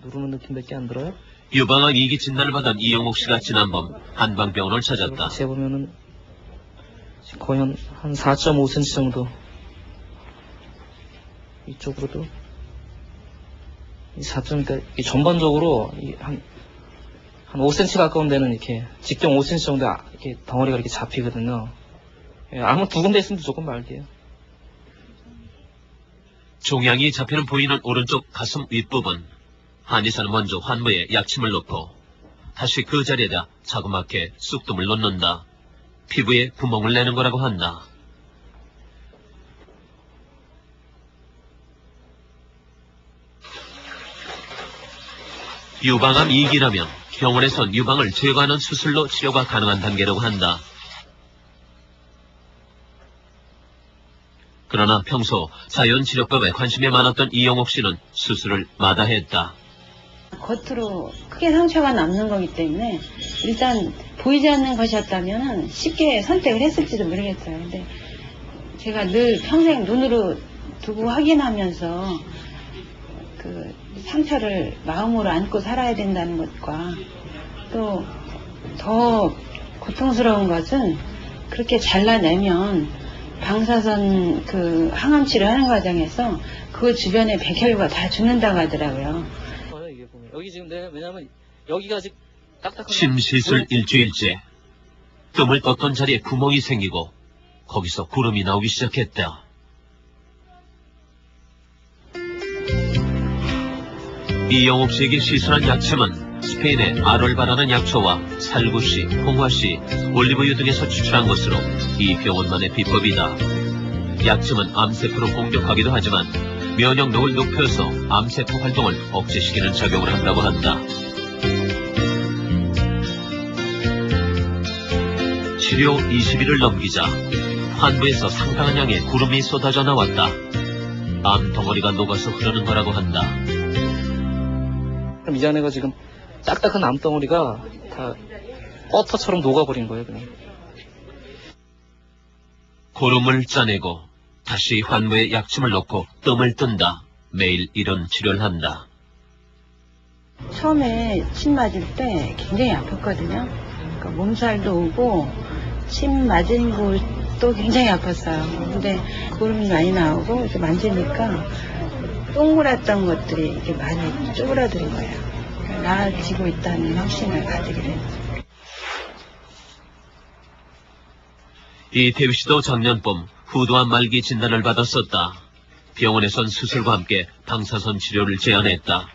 누르는 느낌밖에 안 들어요? 유방암 2기 진단을 받은 이영옥 씨가 지난밤 한방병원을 찾았다. 재보면은 거의 한 4.5cm 정도. 이쪽으로도 이 4점, 그러니까 이 전반적으로 한 5cm 가까운 데는 이렇게 직경 5cm 정도 이렇게 덩어리가 이렇게 잡히거든요. 예, 아무 두 군데 있으면 무조건 말게요. 종양이 잡히는 부위는 오른쪽 가슴 윗부분. 한의사는 먼저 환부에 약침을 넣고 다시 그 자리에다 자그맣게 쑥뜸을 놓는다. 피부에 구멍을 내는 거라고 한다. 유방암 2기라면 병원에선 유방을 제거하는 수술로 치료가 가능한 단계라고 한다. 그러나 평소 자연치료법에 관심이 많았던 이영옥 씨는 수술을 마다했다. 겉으로 크게 상처가 남는 거기 때문에 일단 보이지 않는 것이었다면 쉽게 선택을 했을지도 모르겠어요. 근데 제가 늘 평생 눈으로 두고 확인하면서 그 상처를 마음으로 안고 살아야 된다는 것과 또 더 고통스러운 것은 그렇게 잘라내면 방사선 그 항암 치료하는 과정에서 그 주변에 백혈구가 다 죽는다고 하더라고요. 여기 지금 내가 왜냐면 여기가 아직 딱딱한. 침시술 일주일째. 뜸을 떴던 자리에 구멍이 생기고 거기서 구름이 나오기 시작했다. 이영옥 씨에게 시술한 약침은 스페인의 아롤바라는 약초와 살구씨, 홍화씨, 올리브유 등에서 추출한 것으로 이 병원만의 비법이다. 약침은 암세포를 공격하기도 하지만 면역력을 높여서 암세포 활동을 억제시키는 작용을 한다고 한다. 치료 20일을 넘기자 환부에서 상당한 양의 구름이 쏟아져 나왔다. 암 덩어리가 녹아서 흐르는 거라고 한다. 그럼 이 자네가 지금 딱딱한 암덩어리가 다 버터처럼 녹아버린 거예요, 그냥. 고름을 짜내고 다시 환부에 약침을 넣고 뜸을 뜬다. 매일 이런 치료를 한다. 처음에 침 맞을 때 굉장히 아팠거든요. 그러니까 몸살도 오고 침 맞은 곳도 굉장히 아팠어요. 근데 고름이 많이 나오고 이렇게 만지니까 동그랬던 것들이 이렇게 많이 쪼그라드는 거예요. 나아지고 있다는 확신을 가지게 됐죠. 이태휘 씨도 작년 봄 후두암 말기 진단을 받았었다. 병원에선 수술과 함께 방사선 치료를 제안했다.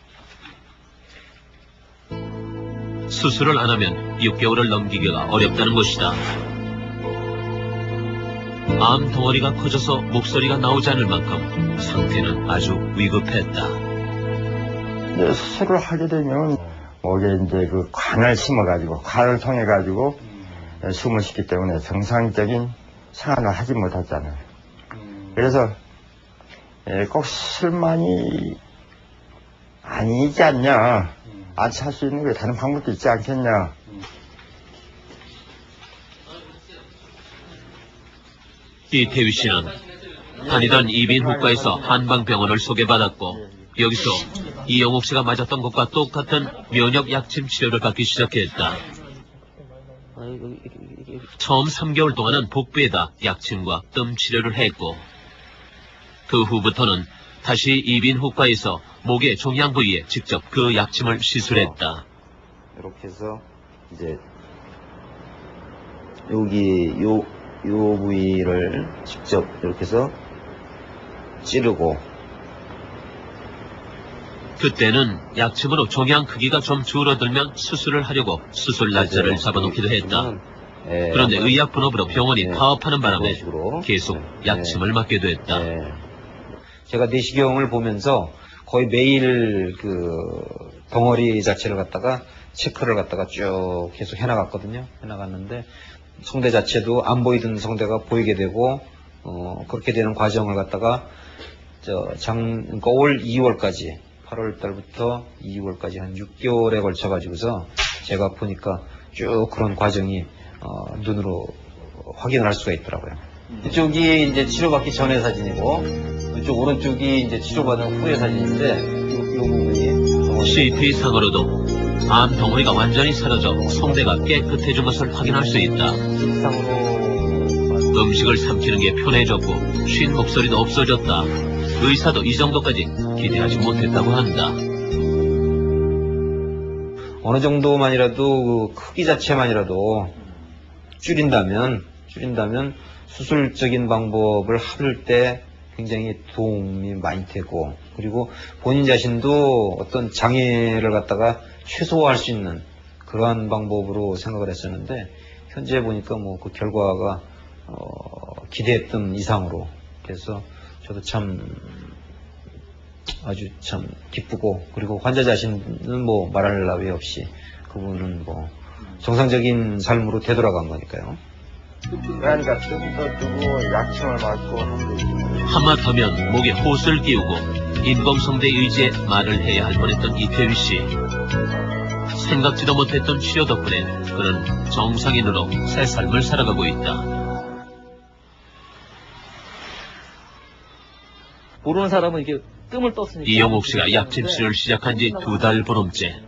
수술을 안 하면 6개월을 넘기기가 어렵다는 것이다. 암 덩어리가 커져서 목소리가 나오지 않을 만큼 상태는 아주 위급했다. 이제 수술을 하게 되면 목에 이제 그 관을 심어가지고 관을 통해 가지고 숨을 쉬기 때문에 정상적인 생활을 하지 못하잖아요. 그래서 꼭 술만이 아니지 않냐, 안치 할 수 있는 게 다른 방법도 있지 않겠냐. 이태휘 씨는 다니던 이빈후과에서 한방병원을 소개받았고 여기서 이영옥 씨가 맞았던 것과 똑같은 면역 약침 치료를 받기 시작했다. 처음 3개월 동안은 복부에다 약침과 뜸 치료를 했고 그 후부터는 다시 이빈후과에서 목의 종양 부위에 직접 그 약침을 시술했다. 이렇게 해서 이제 여기 요 부위를 직접 이렇게 해서 찌르고, 그때는 약침으로 종양 크기가 좀 줄어들면 수술을 하려고 수술 날짜를 잡아놓기도 했다. 그런데 의약 분업으로 병원이 파업하는 바람에 계속 약침을 맞게 됐다. 제가 내시경을 보면서 거의 매일 그 덩어리 자체를 갖다가 체크를 갖다가 쭉 계속 해나갔거든요. 해나갔는데 성대 자체도 안 보이던 성대가 보이게 되고 그렇게 되는 과정을 갖다가 그러니까 올 2월까지 8월 달부터 2월까지 한 6개월에 걸쳐 가지고서 제가 보니까 쭉 그런 과정이 눈으로 확인을 할 수가 있더라고요. 이쪽이 이제 치료받기 전의 사진이고 이쪽 오른쪽이 이제 치료받은 후의 사진인데 이 부분이 CT상으로도 암 덩어리가 완전히 사라져 성대가 깨끗해진 것을 확인할 수 있다. 음식을 삼키는 게 편해졌고 쉰 목소리도 없어졌다. 의사도 이 정도까지 기대하지 못했다고 한다. 어느 정도만이라도 그 크기 자체만이라도 줄인다면 수술적인 방법을 할 때 굉장히 도움이 많이 되고, 그리고 본인 자신도 어떤 장애를 갖다가 최소화할 수 있는 그러한 방법으로 생각을 했었는데, 현재 보니까 뭐 그 결과가 기대했던 이상으로, 그래서 저도 참 아주 참 기쁘고, 그리고 환자 자신은 뭐 말할 나위 없이 그분은 뭐 정상적인 삶으로 되돌아간 거니까요. 그러니까 뜸도 뜨고 약침을 맞고 하는데, 하마터면 목에 호스를 끼우고 인공성대 의지에 말을 해야 할 뻔했던 이태휘 씨. 생각지도 못했던 치료 덕분에 그는 정상인으로 새 삶을 살아가고 있다. 모르는 사람은 이게 뜸을 떴으니까. 이영옥 씨가 약침 치료를 시작한 지 2달 보름째.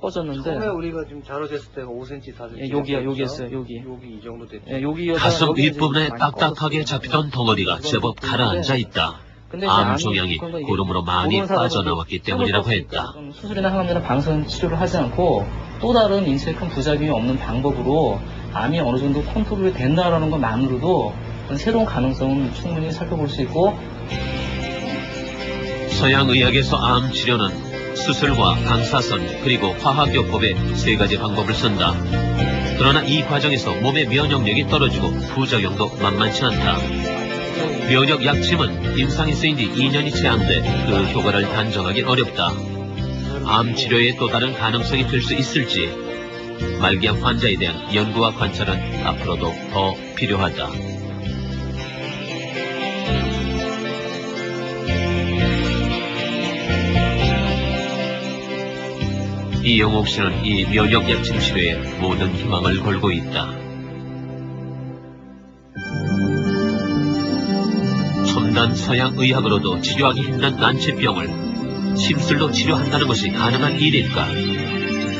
꺼졌는데. 처음에 우리가 지금 자료됐을 때가 5cm 다 됐죠. 예, 여기였어요, 여기. 여기 이 정도 됐죠. 예, 여기 가슴 윗부분에 딱딱하게 잡히던 덩어리가 제법 가라앉아 있다. 암 종양이 고름으로 많이 빠져나왔기 때문이라고 했다. 수술이나 항암제나 방사선 치료를 하지 않고 또 다른 인체에 큰 부작용이 없는 방법으로 암이 어느 정도 컨트롤이 된다라는 것만으로도 새로운 가능성은 충분히 살펴볼 수 있고. 서양의학에서 암 치료는 수술과 방사선 그리고 화학요법의 3가지 방법을 쓴다. 그러나 이 과정에서 몸의 면역력이 떨어지고 부작용도 만만치 않다. 면역 약침은 임상에 쓰인 지 2년이 채 안 돼 그 효과를 단정하기 어렵다. 암 치료의 또 다른 가능성이 될 수 있을지 말기암 환자에 대한 연구와 관찰은 앞으로도 더 필요하다. 이영옥 씨는 이 면역 약침 치료에 모든 희망을 걸고 있다. 첨단 서양 의학으로도 치료하기 힘든 난치병을 침술로 치료한다는 것이 가능한 일일까?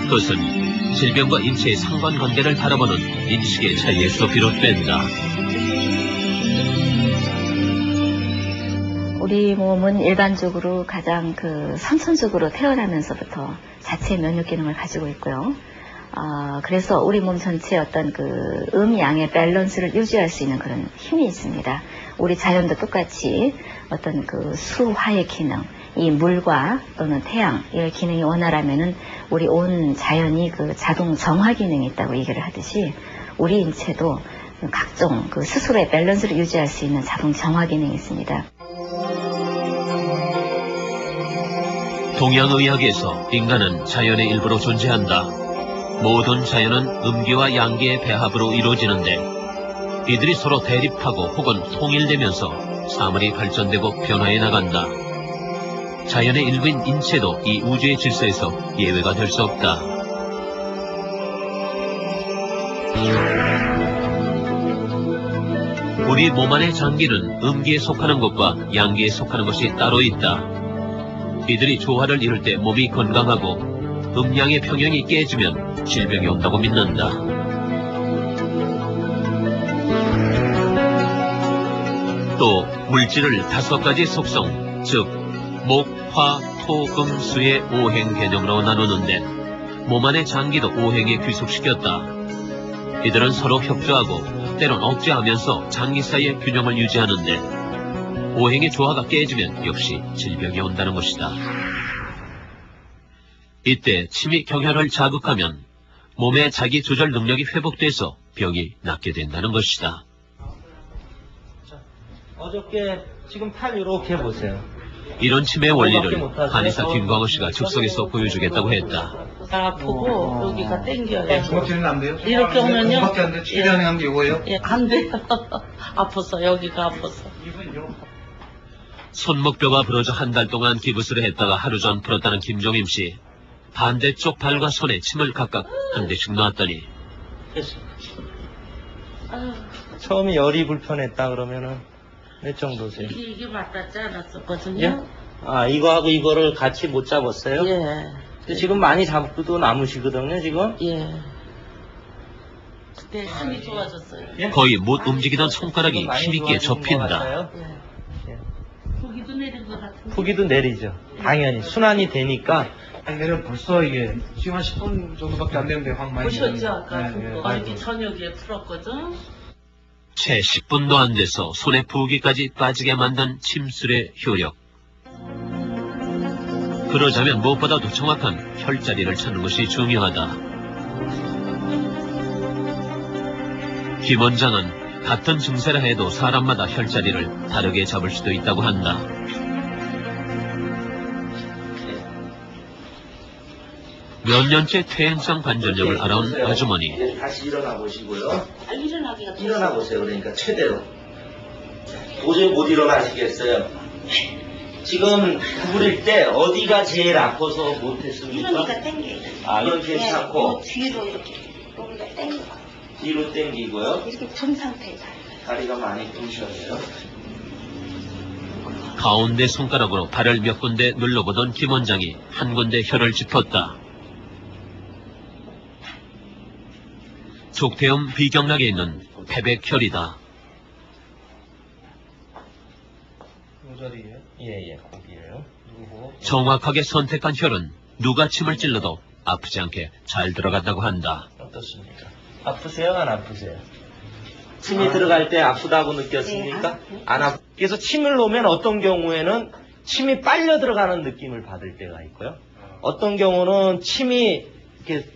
그것은 질병과 인체의 상관관계를 바라보는 인식의 차이에서 비롯된다. 우리 몸은 일반적으로 가장 선천적으로 태어나면서부터 자체 면역 기능을 가지고 있고요. 그래서 우리 몸 전체의 어떤 음양의 밸런스를 유지할 수 있는 그런 힘이 있습니다. 우리 자연도 똑같이 어떤 수화의 기능, 이 물과 또는 태양의 기능이 원활하면은 우리 온 자연이 자동 정화 기능이 있다고 얘기를 하듯이 우리 인체도 각종 스스로의 밸런스를 유지할 수 있는 자동 정화 기능이 있습니다. 동양의학에서 인간은 자연의 일부로 존재한다. 모든 자연은 음기와 양기의 배합으로 이루어지는데 이들이 서로 대립하고 혹은 통일되면서 사물이 발전되고 변화해 나간다. 자연의 일부인 인체도 이 우주의 질서에서 예외가 될 수 없다. 우리 몸 안의 장기는 음기에 속하는 것과 양기에 속하는 것이 따로 있다. 이들이 조화를 이룰 때 몸이 건강하고 음양의 평형이 깨지면 질병이 온다고 믿는다. 또 물질을 5가지 속성, 즉 목, 화, 토, 금, 수의 5행 개념으로 나누는데 몸 안의 장기도 5행에 귀속시켰다. 이들은 서로 협조하고 때론 억제하면서 장기 사이의 균형을 유지하는데 5행의 조화가 깨지면 역시 질병이 온다는 것이다. 이때 침이 경혈을 자극하면 몸의 자기 조절 능력이 회복돼서 병이 낫게 된다는 것이다. 어저께 지금 팔 이렇게 보세요. 이런 침의 원리를 한의사 김광호 씨가 즉석에서 보여주겠다고 했다. 아프고 여기가 땡겨요. 그것들은 안 돼요? 이렇게 하면요. 그밖에 안 돼. 최대한 하는 게 이거예요? 예, 안 돼요. 아파서 여기가 아파서. 손목뼈가 부러져 한 달 동안 기부스를 했다가 하루 전 풀었다는 김종임 씨. 반대쪽 발과 손에 침을 각각 한 대씩 놨더니 처음에 열이 불편했다 그러면은 몇 정도세요? 이게 맞닿지 않았었거든요. 예? 아, 이거하고 이거를 같이 못 잡았어요? 예. 근데 지금 많이 잡고도 남으시거든요, 지금? 예. 그때 힘이 좋아졌어요. 거의 못 움직이던 손가락이 힘있게 접힌다. 예. 거기도 내린 것 같은데. 후기도 내리죠. 당연히. 순환이 되니까. 내려 벌써 이게 지금 한 10분 정도밖에 안 됐는데 확 많이 보셨죠? 아까 네, 그거 이렇게 저녁에 풀었거든. 채 10분도 안 돼서 손에 부기까지 빠지게 만든 침술의 효력. 그러자면 무엇보다도 정확한 혈자리를 찾는 것이 중요하다. 김 원장은 같은 증세라 해도 사람마다 혈자리를 다르게 잡을 수도 있다고 한다. 몇 년째 퇴행성 관절염을 알아온 아주머니. 다시 일어나 보시고요. 일어나기가 일어나 보세요. 그러니까 최대로. 도저히 못 일어나시겠어요. 지금 구부릴 때 어디가 제일 아파서 못했습니까? 이러니까 땡겨요. 아, 이건 괜찮고. 뒤로 이렇게 여기가 땡겨. 뒤로 당기고요. 이렇게 든 상태에 잘. 다리가 많이 부으셨네요. 가운데 손가락으로 발을 몇 군데 눌러보던 김 원장이 한 군데 혈을 짚었다. 족태음 비경락에 있는 패백혈이다. 이 자리에? 예, 거기에요. 정확하게 선택한 혈은 누가 침을 찔러도 아프지 않게 잘 들어간다고 한다. 어떻습니까? 아프세요? 안 아프세요? 침이 들어갈 때 아프다고 느꼈습니까? 안 아프. 그래서 침을 놓으면 어떤 경우에는 침이 빨려 들어가는 느낌을 받을 때가 있고요. 어떤 경우는 침이 이렇게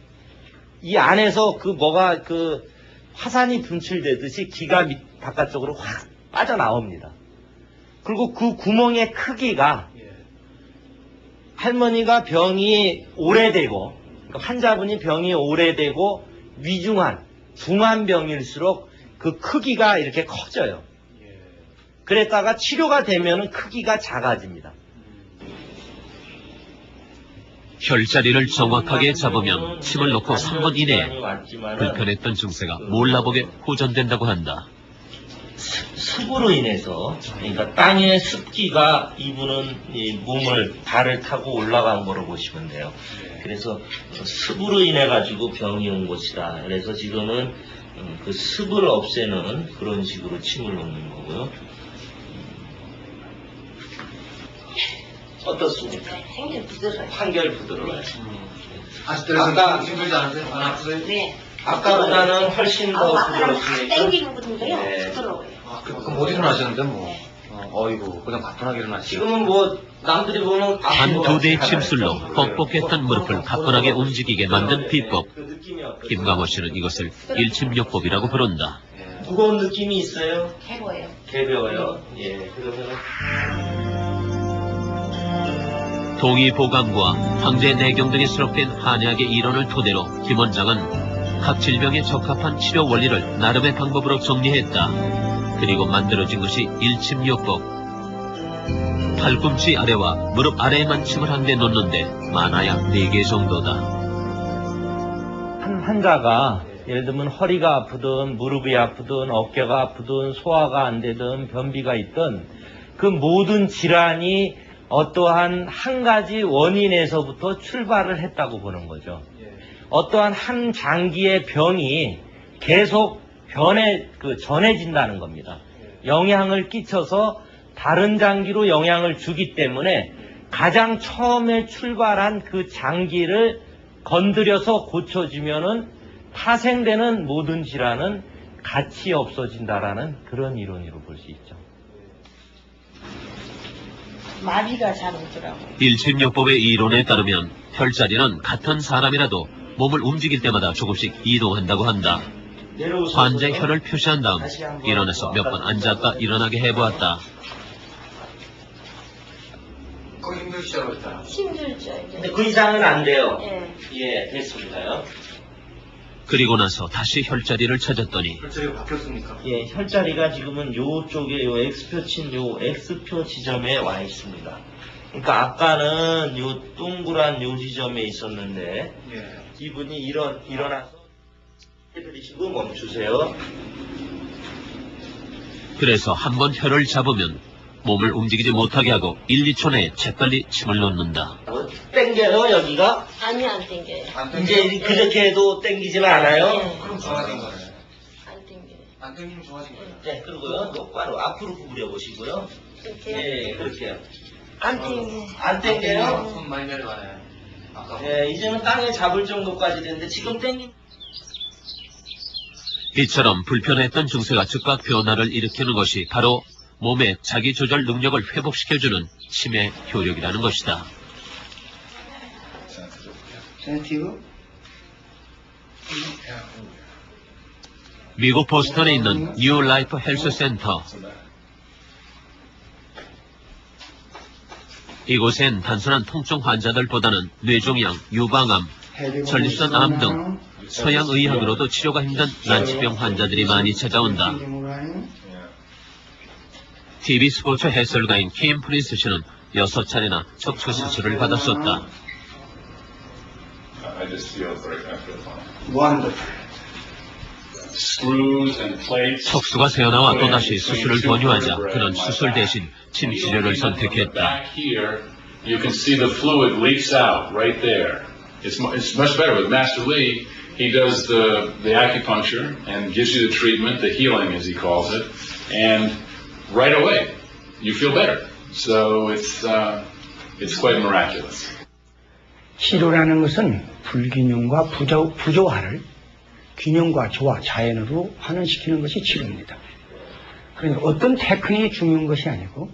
이 안에서 그 뭐가 그 화산이 분출되듯이 기가 바깥쪽으로 확 빠져나옵니다. 그리고 그 구멍의 크기가 할머니가 병이 오래되고 그러니까 환자분이 병이 오래되고 위중한 중한 병일수록 그 크기가 이렇게 커져요. 그랬다가 치료가 되면 크기가 작아집니다. 혈자리를 정확하게 잡으면 침을 놓고 3분 이내에 불편했던 증세가 몰라보게 호전된다고 한다. 습으로 인해서 그러니까 땅의 습기가 이분은 이 몸을 발을 타고 올라간 거로 보시면 돼요. 그래서 습으로 인해 가지고 병이 온 것이다. 그래서 지금은 그 습을 없애는 그런 식으로 침을 놓는 거고요. 어떻습니까? 굉장히 부드러워요. 한결 부드러워요. 아까 힘들지 않으세요? 안 아프세요? 네. 아까보다는 훨씬 더 아까는 확 부드러우시니까. 땡기는 거든요. 네. 부드러워요. 그럼 못 일어나시는데 뭐. 어이구 그냥 가뿐하게 일어나시죠. 지금은 뭐 남들이 보면 한 두 대의 침술로 뻑뻑했던 무릎을 가뿐하게 움직이게 만든 비법. 김강호 씨는 이것을 일침요법이라고 부른다. 무거운 느낌이 있어요? 개보예요. 개벼워요. 예, 그러면 동의보감과 황제 내경 등에 수록된 한약의 이론을 토대로 김 원장은 각 질병에 적합한 치료 원리를 나름의 방법으로 정리했다. 그리고 만들어진 것이 일침요법. 팔꿈치 아래와 무릎 아래에만 침을 한 대 놓는데 많아야 4개 정도다. 한 환자가 예를 들면 허리가 아프든 무릎이 아프든 어깨가 아프든 소화가 안 되든 변비가 있든 그 모든 질환이 어떠한 한 가지 원인에서부터 출발을 했다고 보는 거죠. 어떠한 한 장기의 병이 계속 전해진다는 겁니다. 영향을 끼쳐서 다른 장기로 영향을 주기 때문에 가장 처음에 출발한 그 장기를 건드려서 고쳐주면은 파생되는 모든 질환은 같이 없어진다라는 그런 이론으로 볼 수 있죠. 마비가 잘 오더라고요. 일침요법의 이론에 따르면 혈자리는 같은 사람이라도 몸을 움직일 때마다 조금씩 이동한다고 한다. 환자의 혈을 표시한 다음 일어나서 몇 번 앉았다 일어나게 해보았다. 거기 힘드시다고 했잖아. 힘들죠, 이제. 근데 그 이상은 안 돼요. 예. 예, 됐습니다요. 그리고 나서 다시 혈자리를 찾았더니 혈자리가 바뀌었습니까? 예, 혈자리가 지금은 요쪽에 요 X표 친 요 X표 지점에 와 있습니다. 그러니까 아까는 요 동그란 요 지점에 있었는데 예. 이분이 일어나서 해드리시고 멈추세요. 그래서 한번 혈을 잡으면 몸을 움직이지 못하게 하고 1, 2초 내에 재빨리 침을 놓는다. 땡겨요, 여기가? 아니, 안 땡겨요. 이제 그렇게 해도 땡기지는 않아요? 네. 그럼 좋아진 거네. 안 땡겨요. 안 땡기면 좋아진 거네. 네, 그리고요, 똑바로 앞으로 구부려 보시고요. 이렇게요? 네, 그렇게요. 안 땡겨요. 안 땡겨요? 손 많이 내려가네. 아까 네, 이제는 땅에 잡을 정도까지 됐는데 지금 땡기. 이처럼 불편했던 증세가 즉각 변화를 일으키는 것이 바로 몸의 자기 조절 능력을 회복시켜주는 침의 효력이라는 것이다. 미국 보스턴에 있는 뉴 라이프 헬스 센터. 이곳엔 단순한 통증 환자들보다는 뇌종양, 유방암, 전립선 암 등 서양의학으로도 치료가 힘든 난치병 환자들이 많이 찾아온다. TV 스포츠 해설가인 케인 프린스 씨는 6차례나 척추 수술을 받았었다. 척수가 새어나와 또다시 수술을 권유하자 그는 수술 대신 침 치료를 선택했다. You can see the fluid leaks out right there. It's much better with Master Lee. He does the acupuncture and gives you the treatment, the healing as he calls it, and right away you feel better. So it's quite miraculous. 치료라는 것은 불균형과 부조화를 균형과 조화, 자연으로 환원시키는 것이 치료입니다. 그러니까 어떤 테크닉이 중요한 것이 아니고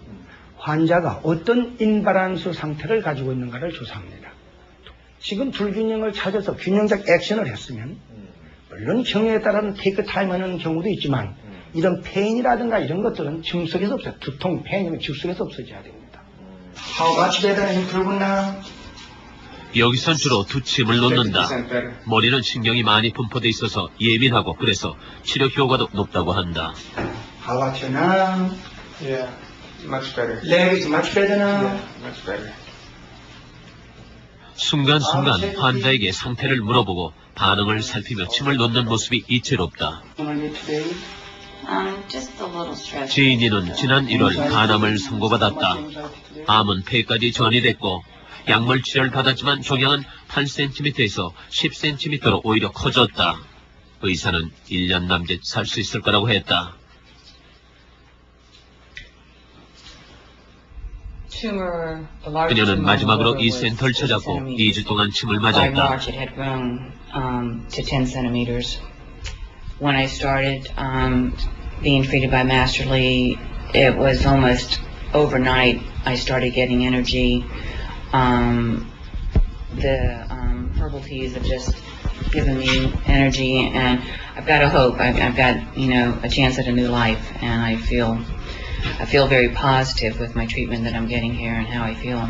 환자가 어떤 인바란스 상태를 가지고 있는가를 조사합니다. 지금 불균형을 찾아서 균형적 액션을 했으면 물론 경우에 따라는 테이크 타임 하는 경우도 있지만 이런 페인이라든가 이런 것들은 즉석에서 없어요. 두통, 페인이면 즉석에서 없어져야 됩니다. How much better improvement now? 여기선 주로 두 침을 놓는다. 머리는 신경이 많이 분포돼 있어서 예민하고 그래서 치료 효과도 높다고 한다. How about you now? Yeah, much better. Leg is much better now. Yeah, much better. 순간순간 환자에게 상태를 물어보고 반응을 살피며 침을 놓는 모습이 이채롭다. Just a little stress. 지인이는 지난 1월 간암을 선고받았다. 암은 폐까지 전이됐고 약물 치료를 받았지만 종양은 8cm에서 10cm로 오히려 커졌다. 의사는 1년 남짓 살 수 있을 거라고 했다. 그녀는 마지막으로 이 센터를 찾았고 2주 동안 침을 맞았다. When I started being treated by Master Lee, it was almost overnight I started getting energy. The herbal teas have just given me energy, and I've got a hope. I've got, a chance at a new life, and I feel very positive with my treatment that I'm getting here and how I feel.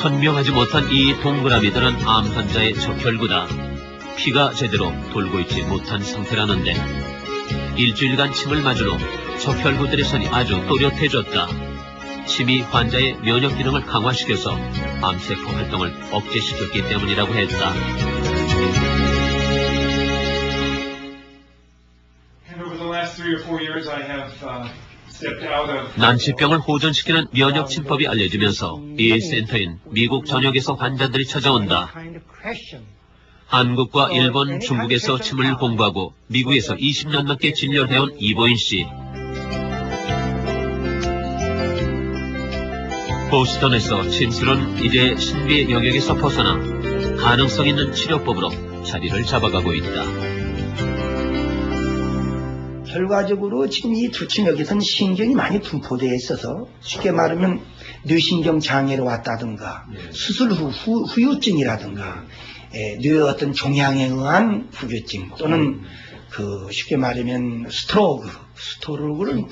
선명하지 못한 이 동그라미들은 암 환자의 적혈구다. 피가 제대로 돌고 있지 못한 상태라는데 일주일간 침을 맞은 후 적혈구들의 선이 아주 또렷해졌다. 침이 환자의 면역 기능을 강화시켜서 암세포 활동을 억제시켰기 때문이라고 했다. 난치병을 호전시키는 면역 침법이 알려지면서 이 센터인 미국 전역에서 환자들이 찾아온다. 한국과 일본, 중국에서 침을 공부하고 미국에서 20년 넘게 진료를 해온 이보인 씨. 보스턴에서 침술은 이제 신비의 영역에서 벗어나 가능성 있는 치료법으로 자리를 잡아가고 있다. 결과적으로 지금 이 두침역에서는 신경이 많이 분포되어 있어서 쉽게 말하면 뇌신경 장애로 왔다든가 수술 후 후유증이라든가 뇌의 어떤 종양에 의한 후유증 또는 쉽게 말하면 스트로크는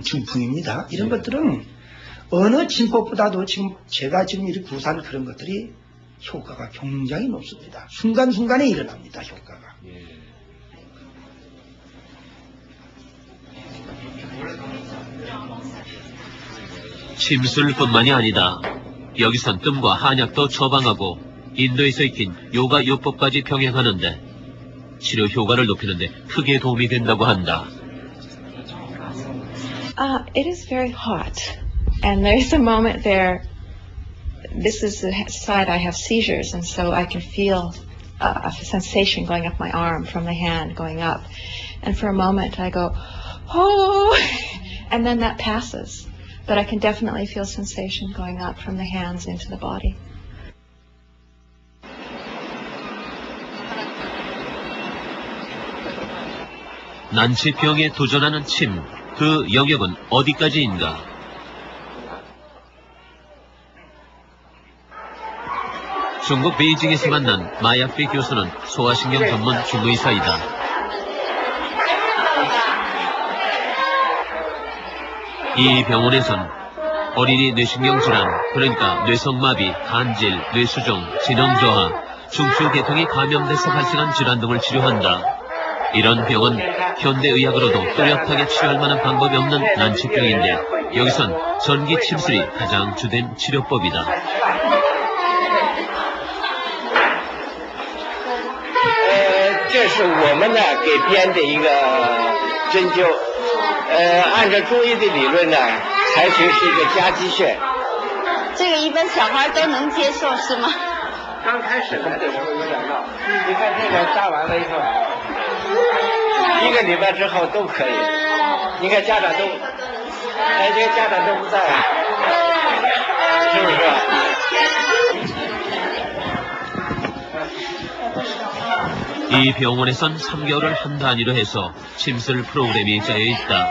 중풍입니다. 이런 것들은 어느 침법보다도 제가 지금 이렇게 구사하는 그런 것들이 효과가 굉장히 높습니다. 순간순간에 일어납니다. 효과가. 침술뿐만이 아니다. 여기선 뜸과 한약도 처방하고 인도에서 익힌 요가 요법까지 병행하는데 치료 효과를 높이는데 크게 도움이 된다고 한다. It is very hot. And there's a moment there, this is the side I have seizures, and so I can feel a sensation going up my arm from the hand going up. And for a moment I go, oh, and then that passes. But I can definitely feel sensation going up from the hands into the body. 난치병에 도전하는 침, 그 영역은 어디까지인가? 중국 베이징에서 만난 마야피 교수는 소아신경 전문 중의사이다. 이 병원에선 어린이 뇌신경 질환, 그러니까 뇌성마비, 간질, 뇌수종, 지능저하, 중추계통이 감염돼서 발생한 질환 등을 치료한다. 이런 병은 현대의학으로도 뚜렷하게 치료할 만한 방법이 없는 난치병인데 여기선 전기 침술이 가장 주된 치료법이다. 这是我们呢给编的一个针灸，按照中医的理论呢，采取是一个夹击穴。这个一般小孩都能接受是吗？刚开始来的时候有点闹，你看这个扎完了以后，1个礼拜之后都可以。你看家长都，这些家长都不在，是不是？ 이 병원에선 3개월을 한 단위로 해서 침술 프로그램이 짜여 있다.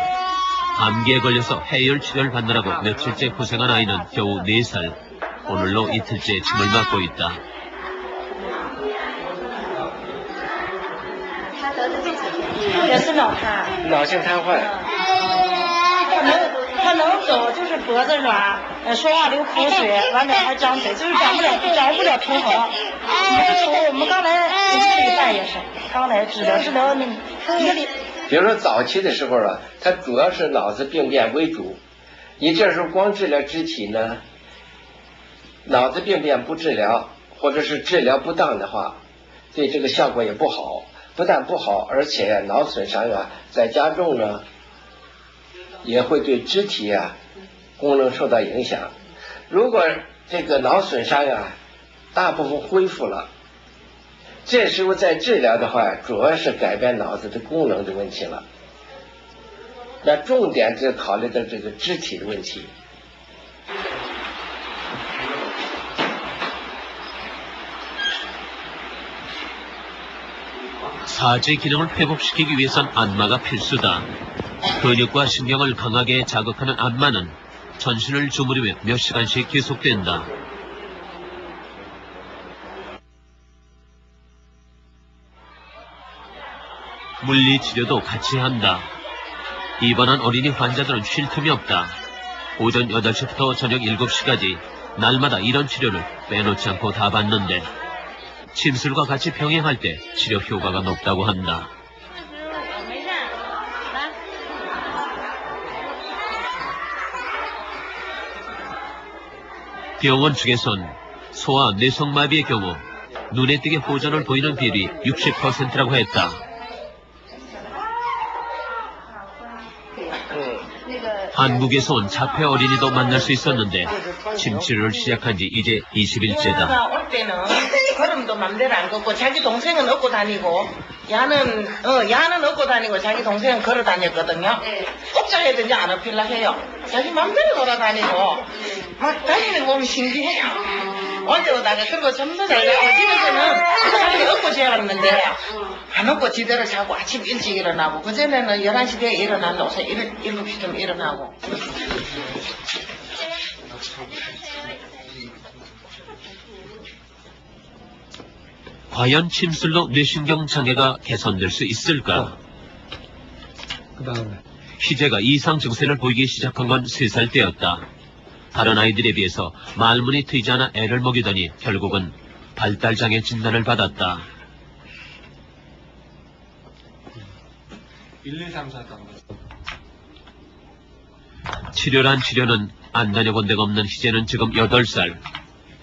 감기에 걸려서 해열 치료를 받느라고 며칠째 고생한 아이는 겨우 4살. 오늘로 이틀째 침을 맞고 있다. 也是脑瘫，脑性瘫痪。他能走，就是脖子软，说话流口水，完了还张嘴，就是掌不了平衡。我们刚来这个礼拜也是，刚来治疗那1个礼。比如说早期的时候啊，它主要是脑子病变为主，你这时候光治疗肢体呢，脑子病变不治疗，或者是治疗不当的话，对这个效果也不好。 不但不好，而且脑损伤啊，在加重呢，也会对肢体啊功能受到影响。如果这个脑损伤啊大部分恢复了，这时候再治疗的话，主要是改变脑子的功能的问题了。那重点就考虑到这个肢体的问题。 사지 기능을 회복시키기 위해선 안마가 필수다. 근육과 신경을 강하게 자극하는 안마는 전신을 주무르며 몇 시간씩 계속된다. 물리치료도 같이 한다. 입원한 어린이 환자들은 쉴 틈이 없다. 오전 8시부터 저녁 7시까지 날마다 이런 치료를 빼놓지 않고 다 받는데 침술과 같이 병행할 때 치료 효과가 높다고 한다. 병원 측에선 소아 뇌성마비의 경우 눈에 띄게 호전을 보이는 비율이 60%라고 했다. 한국에서 온 자폐 어린이도 만날 수 있었는데 침치료를 시작한 지 이제 20일째다. 올 때는 걸음도 맘대로 안 걷고 자기 동생은 업고 다니고 야는 업고 다니고 자기 동생은 걸어 다녔거든요. 옥자애들이 안 업힐라 해요. 자기 맘대로 돌아다니고 막 다니는 거 보면 신기해요. 언제 오다가 그리고 점점 잘가고 집에서는 자기 업고 재웠는데 안 업고 지대로 자고 아침 일찍 일어나고 그전에는 11시 대에 일어났는데 7시쯤 일어나고 과연 침술로 뇌신경 장애가 개선될 수 있을까? 희재가 이상 증세를 보이기 시작한 건 3살 때였다. 다른 아이들에 비해서 말문이 트이지 않아 애를 먹이더니 결국은 발달장애 진단을 받았다. 1, 2, 3, 4 치료란 치료는 안 다녀본 데가 없는 희재는 지금 8살.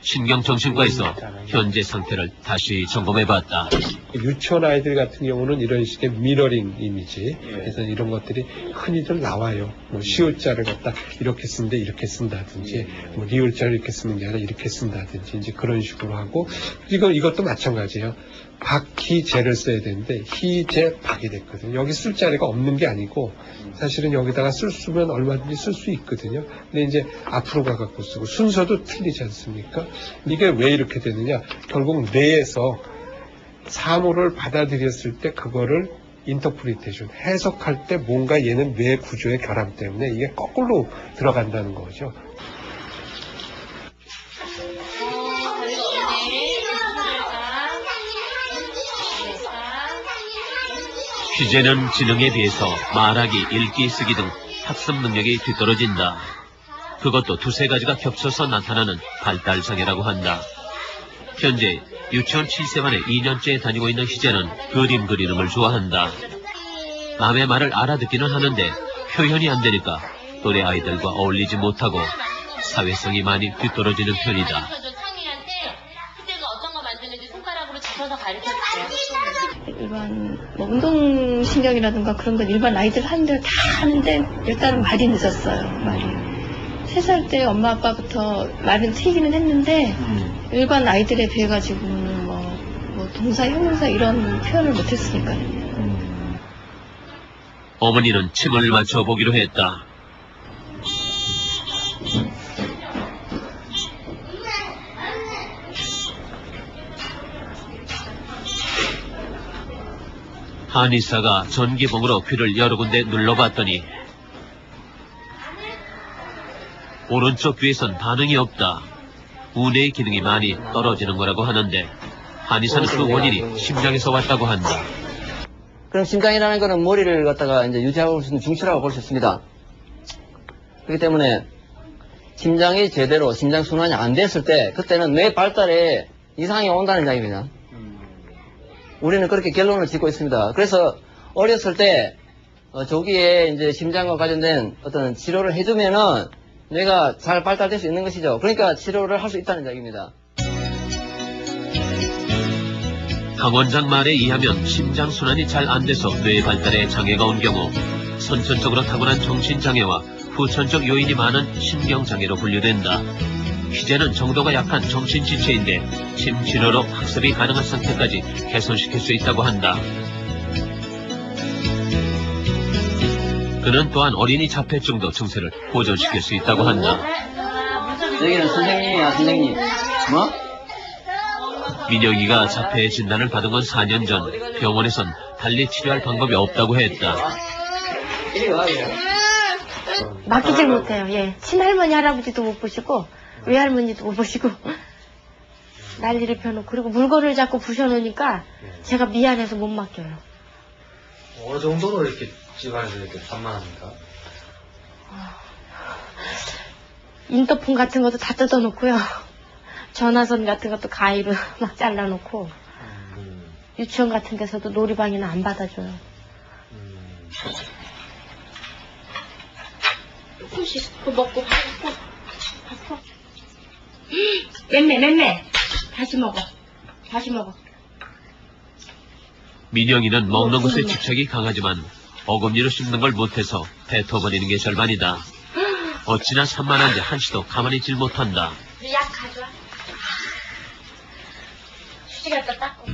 신경정신과에서 현재 상태를 다시 점검해봤다. 유치원 아이들 같은 경우는 이런 식의 미러링 이미지, 그래서 이런 것들이 흔히들 나와요. 뭐 시옷자를 갖다 이렇게 쓰는데 이렇게 쓴다든지, 뭐 리을자를 이렇게 쓰는 게 아니라 이렇게 쓴다든지, 이제 그런 식으로 하고, 이것도 마찬가지예요. 박희재를 써야 되는데 희재 박이 됐거든요. 여기 쓸 자리가 없는 게 아니고 사실은 여기다가 쓰면 얼마든지 쓸 수 있거든요. 근데 이제 앞으로 가갖고 쓰고 순서도 틀리지 않습니까? 이게 왜 이렇게 되느냐? 결국 뇌에서 사물을 받아들였을 때 그거를 인터프리테이션, 해석할 때 뭔가 얘는 뇌 구조의 결함 때문에 이게 거꾸로 들어간다는 거죠. 희재는 지능에 비해서 말하기, 읽기, 쓰기 등 학습 능력이 뒤떨어진다. 그것도 두세 가지가 겹쳐서 나타나는 발달장애라고 한다. 현재 유치원 7세반에 2년째 다니고 있는 희재는 그림 그리는 걸 좋아한다. 남의 말을 알아듣기는 하는데 표현이 안 되니까 또래 아이들과 어울리지 못하고 사회성이 많이 뒤떨어지는 편이다. 일반 뭐 운동신경이라든가 그런 건 일반 아이들 하는 대로 다 하는데 일단은 말이 늦었어요. 말이 3살 때 엄마 아빠부터 말은 트이기는 했는데 일반 아이들에 비해 가지고는 뭐 동사 형용사 이런 표현을 못했으니까요. 어머니는 침을 맞춰보기로 했다. 한의사가 전기봉으로 귀를 여러 군데 눌러봤더니 오른쪽 귀에선 반응이 없다. 우뇌의 기능이 많이 떨어지는 거라고 하는데 한의사는 그 원인이 심장에서 왔다고 한다. 그럼 심장이라는 거는 머리를 갖다가 이제 유지하고 있는 중추라고 볼 수 있습니다. 그렇기 때문에 심장이 제대로 심장 순환이 안 됐을 때 그때는 뇌 발달에 이상이 온다는 이야기입니다. 우리는 그렇게 결론을 짓고 있습니다. 그래서 어렸을 때 조기에 이제 심장과 관련된 어떤 치료를 해주면은 뇌가 잘 발달될 수 있는 것이죠. 그러니까 치료를 할 수 있다는 이야기입니다. 강 원장 말에 의하면 심장 순환이 잘 안 돼서 뇌 발달에 장애가 온 경우 선천적으로 타고난 정신장애와 후천적 요인이 많은 신경장애로 분류된다. 희재는 정도가 약한 정신지체인데 심치료로 학습이 가능한 상태까지 개선시킬 수 있다고 한다. 그는 또한 어린이 자폐증도 증세를 보존시킬 수 있다고 한다. 여기는 선생님이야, 선생님. 뭐? 민혁이가 자폐 진단을 받은 건 4년 전. 병원에선 달리 치료할 방법이 없다고 했다. 이리 와, 이리 와. 맡기질 못해요. 예, 친할머니 할아버지도 못 보시고 외할머니도 못 보시고 난리를 펴놓고 그리고 물건을 자꾸 부셔놓으니까 제가 미안해서 못 맡겨요. 어느 정도로 이렇게 집안에서 이렇게 산만합니까? 인터폰 같은 것도 다 뜯어놓고요. 전화선 같은 것도 가위로 막 잘라놓고 유치원 같은 데서도 놀이방에는 안 받아줘요. 조금씩 먹고 밥고 맴매 다시 먹어. 민영이는 먹는 것에 집착이 강하지만 어금니로 씹는 걸 못해서 뱉어버리는 게 절반이다. 어찌나 산만한지 한시도 가만히 있질 못한다. 약 가져와. 휴지 갖다 닦고.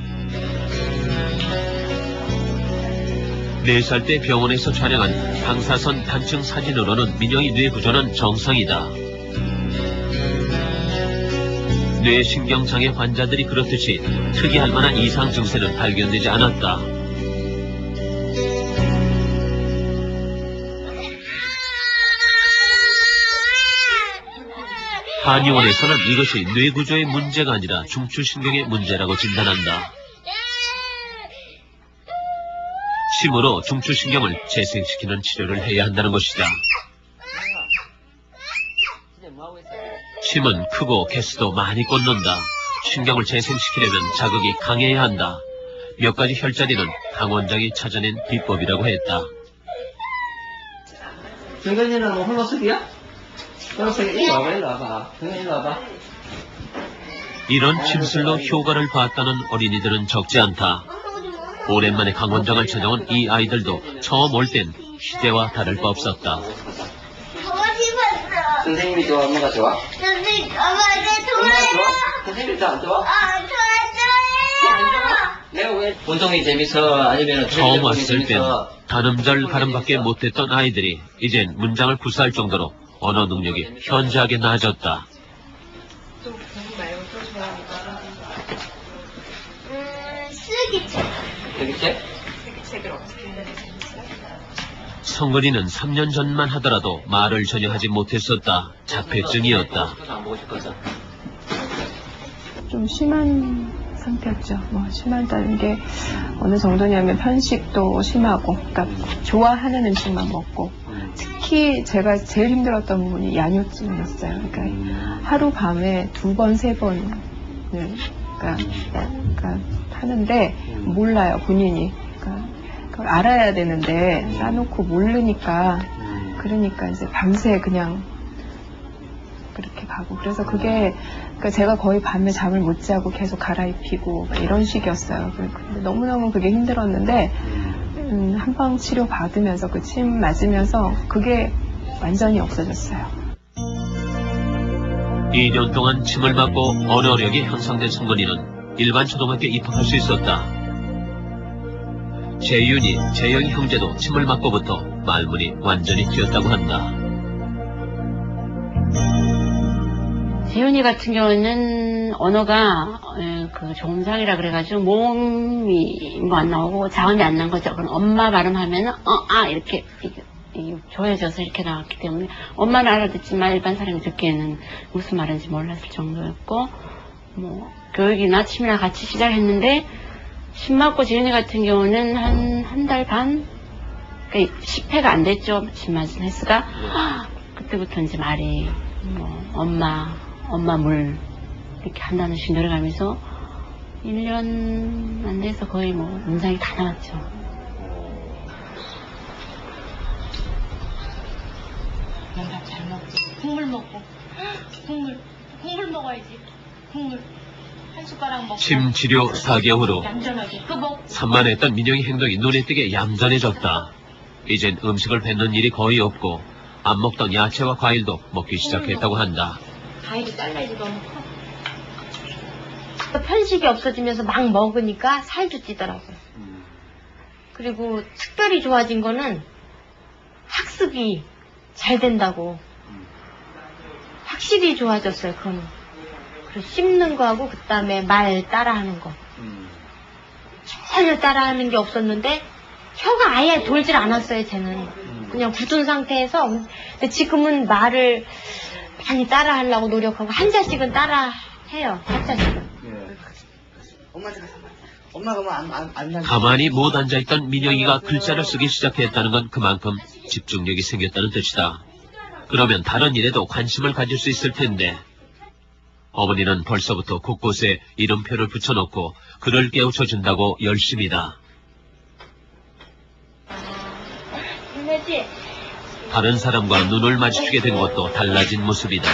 4살 때 병원에서 촬영한 방사선 단층 사진으로는 민영이 뇌 구조는 정상이다. 뇌신경장애 환자들이 그렇듯이 특이할 만한 이상 증세는 발견되지 않았다. 한의원에서는 이것이 뇌 구조의 문제가 아니라 중추신경의 문제라고 진단한다. 침으로 중추신경을 재생시키는 치료를 해야 한다는 것이다. 침은 크고 개수도 많이 꽂는다. 신경을 재생시키려면 자극이 강해야 한다. 몇 가지 혈자리는 강 원장이 찾아낸 비법이라고 했다. 정근이는 뭐 홀로쓰기야? 홀로쓰기 일로 와봐. 정근 일로 와봐. 이런 침술로 효과를 봤다는 어린이들은 적지 않다. 오랜만에 강원장을 찾아온 이 아이들도 처음 올 땐 희대와 다를 바 없었다. 선생님이 좋아, 엄마가 좋아? 선생님, 엄마가 좋아요. 선생님이 더 안 좋아? 좋아요. 내가 왜 운동이 재밌어? 아니면 처음 왔을 땐 단음절 발음밖에 못했던 아이들이 이젠 문장을 구사할 정도로 언어 능력이 현저하게 나아졌다. 쓰기책. 쓰기책? 쓰기책을 어떻게 해야 되지? 성근이는 3년 전만 하더라도 말을 전혀 하지 못했었다. 자폐증이었다. 좀 심한 상태였죠. 뭐 심하다는 게 어느 정도냐면 편식도 심하고, 그러니까 좋아하는 음식만 먹고, 특히 제가 제일 힘들었던 부분이 양요증이었어요. 그러니까 하루 밤에 2번, 3번을 그러니까 하는데 몰라요, 본인이. 그러니까 그걸 알아야 되는데 싸놓고 모르니까, 그러니까 이제 밤새 그냥 그렇게 가고, 그래서 그게 그러니까 제가 거의 밤에 잠을 못 자고 계속 갈아입히고 이런 식이었어요. 근데 너무너무 그게 힘들었는데 한방 치료 받으면서 그 침 맞으면서 그게 완전히 없어졌어요. 2년 동안 침을 맞고 언어력이 향상된 성근이는 일반 초등학교에 입학할 수 있었다. 재윤이, 재영이 형제도 침을 맞고부터 말문이 완전히 튀었다고 한다. 재윤이 같은 경우는 언어가 그 종상이라 그래가지고 몸이 뭐 안 나오고 자음이 안 난 거죠. 그럼 엄마 발음하면은 이렇게 조여져서 이렇게 나왔기 때문에 엄마는 알아듣지만 일반 사람이 듣기에는 무슨 말인지 몰랐을 정도였고, 뭐 교육이나 침이랑 같이 시작했는데 침 맞고 재윤이 같은 경우는 한 달 반, 그러니까 10회가 안 됐죠. 침 맞은 횟수가. 그때부터 이제 말이 뭐 엄마 물 이렇게 한 단어씩 늘어가면서 1년 안 돼서 거의 뭐 문장이 다 나왔죠. 넌 밥 잘 먹지? 국물 먹고. 국물 먹어야지. 국물 한 숟가락 먹고. 침 치료 4개월 후 얌전하게. 산만했던 민영이 행동이 눈에 띄게 얌전해졌다. 이젠 음식을 뱉는 일이 거의 없고 안 먹던 야채와 과일도 먹기 시작했다고 한다. 과일이 잘라야지 너무 커. 편식이 없어지면서 막 먹으니까 살도 찌더라고요. 그리고 특별히 좋아진 거는 학습이 잘 된다고. 확실히 좋아졌어요, 그거는. 그리고 씹는 거하고 그다음에 말 따라하는 거. 전혀 따라하는 게 없었는데 혀가 아예 돌질 않았어요, 쟤는. 그냥 굳은 상태에서. 근데 지금은 말을 많이 따라하려고 노력하고 한 자씩은 따라해요, 한 자씩은. 가만히 못 앉아있던 민영이가 글자를 쓰기 시작했다는 건 그만큼 집중력이 생겼다는 뜻이다. 그러면 다른 일에도 관심을 가질 수 있을 텐데 어머니는 벌써부터 곳곳에 이름표를 붙여놓고 그를 깨우쳐준다고 열심이다. 다른 사람과 눈을 마주치게 된 것도 달라진 모습이다.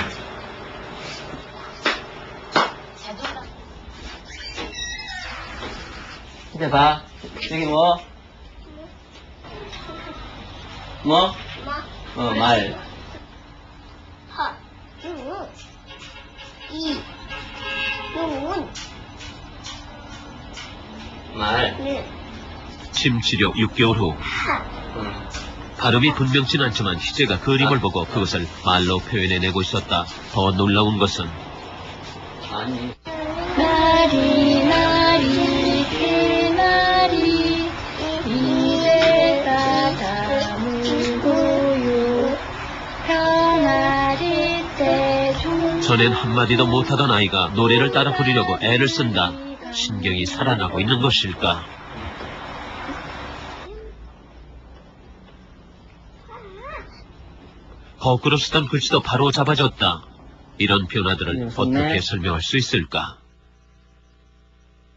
이제 봐. 여기 뭐? 뭐? 말. 말. 침 치료 6개월 후 발음이 분명치는 않지만 희재가 그림을 보고 그것을 말로 표현해내고 있었다. 더 놀라운 것은 아니. 나리 개나리 이래가 다물고요 병아리 떼종. 전엔 한마디도 못하던 아이가 노래를 따라 부르려고 애를 쓴다. 신경이 살아나고 있는 것일까? 거꾸로 쓰던 글씨도 바로 잡아줬다. 이런 변화들을 어떻게 설명할 수 있을까?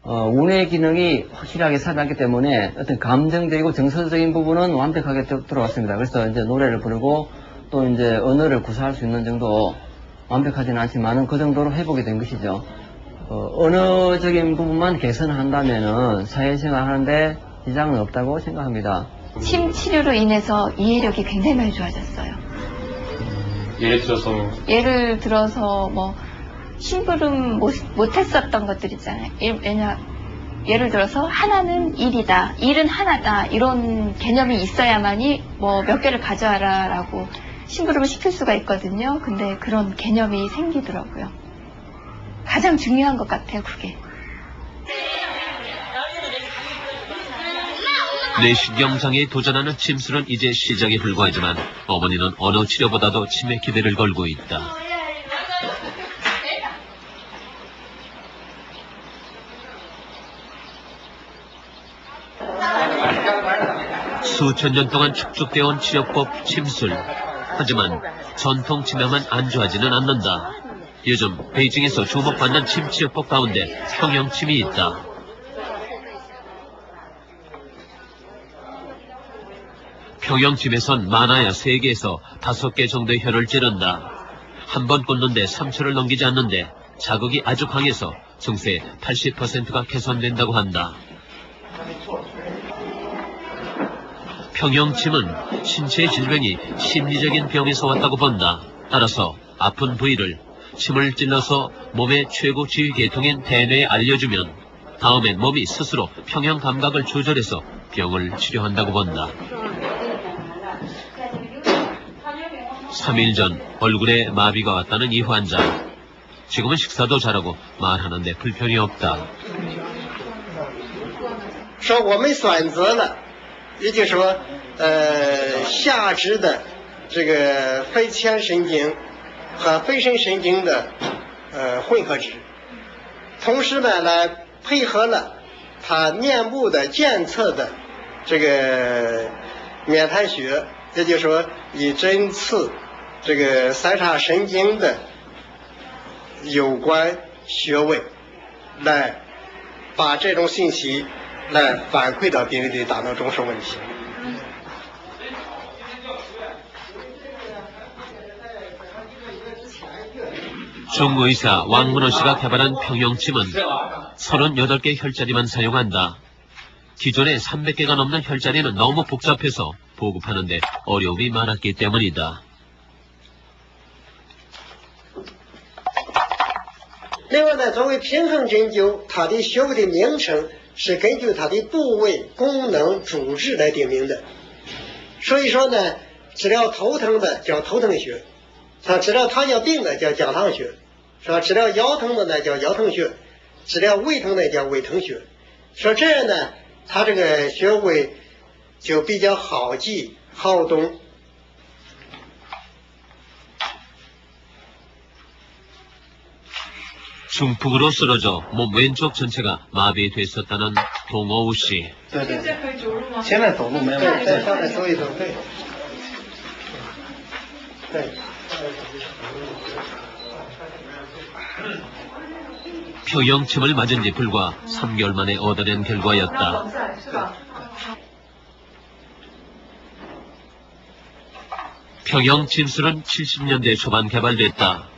운의 기능이 확실하게 살아났기 때문에 어떤 감정적이고 정서적인 부분은 완벽하게 들어왔습니다. 그래서 이제 노래를 부르고 또 이제 언어를 구사할 수 있는 정도 완벽하지는 않지만은 그 정도로 회복이 된 것이죠. 언어적인 부분만 개선한다면은 사회생활 하는데 지장은 없다고 생각합니다. 침 치료로 인해서 이해력이 굉장히 많이 좋아졌어요. 예를 들어서 뭐 심부름 못했었던 것들 있잖아요. 예를 들어서 하나는 일이다, 일은 하나다 이런 개념이 있어야만이 뭐 몇 개를 가져와라라고 심부름을 시킬 수가 있거든요. 근데 그런 개념이 생기더라고요. 가장 중요한 것 같아요, 그게. 뇌신경장애에 도전하는 침술은 이제 시작에 불과하지만 어머니는 언어 치료보다도 치매 기대를 걸고 있다. 수천 년 동안 축적되어 온 치료법 침술. 하지만 전통 치매만 안주하지는 않는다. 요즘 베이징에서 주목받는 침치료법 가운데 평형침이 있다. 평형침에선 많아야 3개에서 5개 정도의 혀를 찌른다. 한 번 꽂는데 3초를 넘기지 않는데 자극이 아주 강해서 증세의 80%가 개선된다고 한다. 평형침은 신체의 질병이 심리적인 병에서 왔다고 본다. 따라서 아픈 부위를 침을 찔러서 몸의 최고 지휘 계통인 대뇌에 알려주면 다음엔 몸이 스스로 평형 감각을 조절해서 병을 치료한다고 본다. 3일 전 얼굴에 마비가 왔다는 이 환자. 지금은 식사도 잘하고 말하는데 불편이 없다. 说我们选择了，也就是说，下肢的这个非前神经和非肾神经的混合质，同时呢来配合了他面部的监测的这个面瘫穴，也就是说以针刺这个三叉神经的有关穴位，来把这种信息来反馈到病人的大脑中枢问题。 중의사 왕문호 씨가 개발한 평형침은 38개 혈자리만 사용한다. 기존에 300개가 넘는 혈자리는 너무 복잡해서 보급하는데 어려움이 많았기 때문이다. 另外呢，作为平衡针灸，它的穴位的名称是根据它的部位、功能、主治来定名的。所以说呢，治疗头疼的叫头疼穴，治疗糖尿病的叫降糖穴，是吧？治疗腰疼的呢叫腰疼穴，治疗胃疼的叫胃疼穴。说这样呢，它这个穴位就比较好记、好懂。 중풍으로 쓰러져 몸 왼쪽 전체가 마비됐었다는 동호우 씨. 对对对，现在走路没问题，上来走一走，对。对。 평형침을 맞은 지 불과 3개월 만에 얻어낸 결과였다. 평형침술은 70년대 초반 개발됐다.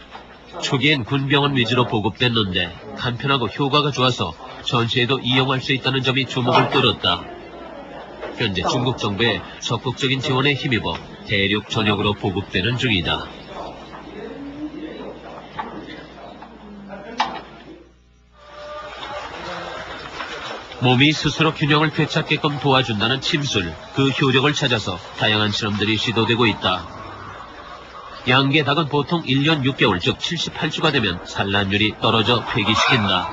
초기엔 군병원 위주로 보급됐는데 간편하고 효과가 좋아서 전시에도 이용할 수 있다는 점이 주목을 끌었다. 현재 중국 정부의 적극적인 지원에 힘입어 대륙 전역으로 보급되는 중이다. 몸이 스스로 균형을 되찾게끔 도와준다는 침술, 그 효력을 찾아서 다양한 실험들이 시도되고 있다. 양계 닭은 보통 1년 6개월, 즉 78주가 되면 산란율이 떨어져 폐기시킨다.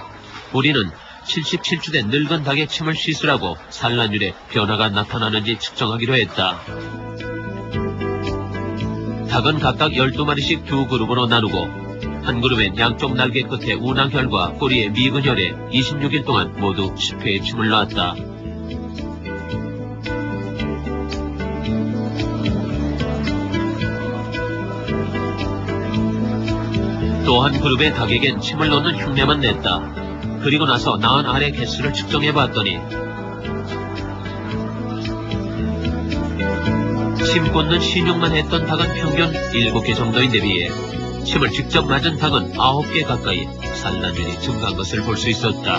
우리는 77주 된 늙은 닭의 침을 시술하고 산란율에 변화가 나타나는지 측정하기로 했다. 닭은 각각 12마리씩 두 그룹으로 나누고 한 그룹엔 양쪽 날개 끝에 운항혈과 꼬리에 미근혈에 26일 동안 모두 10회의 침을 놨다. 또 한 그룹의 닭에겐 침을 넣는 흉내만 냈다. 그리고 나서 낳은 알의 개수를 측정해봤더니 침 꽂는 신용만 했던 닭은 평균 7개 정도인 데 비해 침을 직접 맞은 닭은 9개 가까이 산란율이 증가한 것을 볼 수 있었다.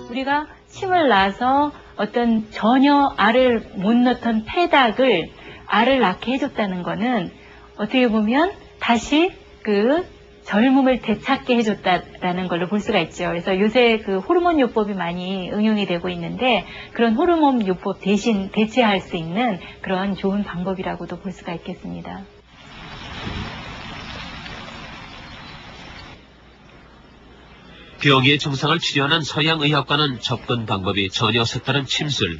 우리가 침을 놔서 어떤 전혀 알을 못 넣던 폐닭을 알을 낳게 해줬다는 거는 어떻게 보면 다시 그 젊음을 되찾게 해줬다라는 걸로 볼 수가 있죠. 그래서 요새 그 호르몬 요법이 많이 응용이 되고 있는데 그런 호르몬 요법 대신 대체할 수 있는 그런 좋은 방법이라고도 볼 수가 있겠습니다. 병의 증상을 치료하는 서양의학과는 접근 방법이 전혀 색다른 침술.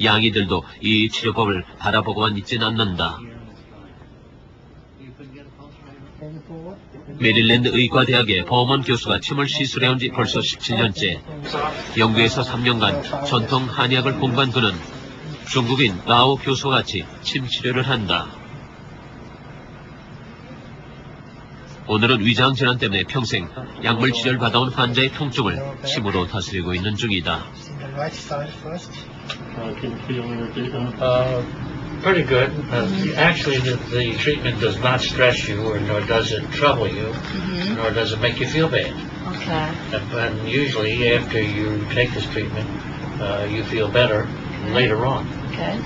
양이들도 이 치료법을 바라보고만 있진 않는다. 메릴랜드 의과대학의 버먼 교수가 침을 시술해온 지 벌써 17년째. 영국에서 3년간 전통 한의학을 공부한 그는 중국인 라오 교수와 같이 침 치료를 한다. 오늘은 위장 질환 때문에 평생 약물 치료를 받아온 환자의 통증을 침으로 다스리고 있는 중이다. Pretty good. Actually, the treatment does not stress you, or nor does it trouble you, nor does it make you feel bad. Okay. And usually, after you take this treatment, you feel better later on. Okay.